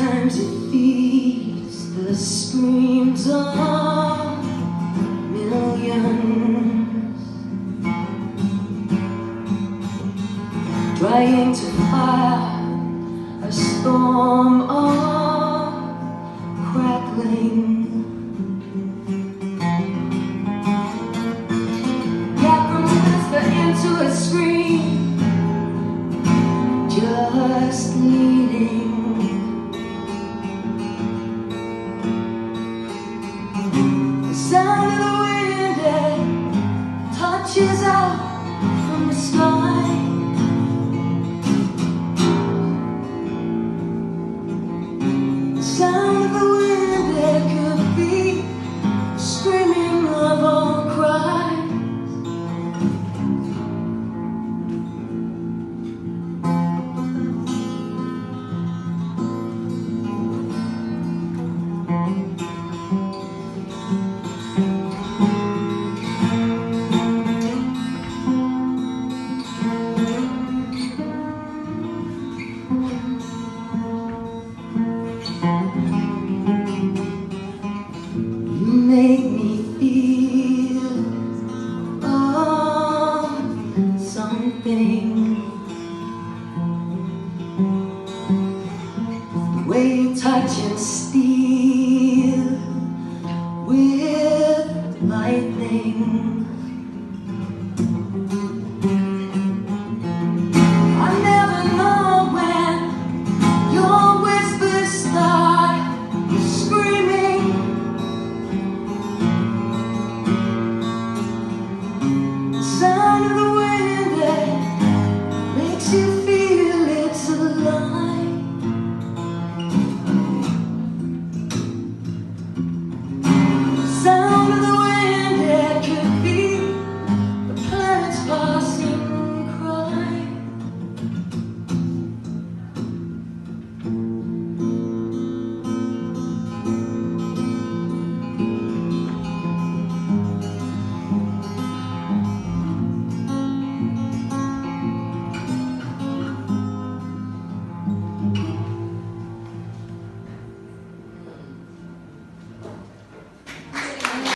Sometimes it feeds the screams of millions, trying to fight a storm of crackling. Yeah, from a whisper into a scream, just leaning. The sound of the wind that touches out from the sky. The sound of the wind that could be screaming of all cries. Make me feel something. The way you touch and steel with lightning.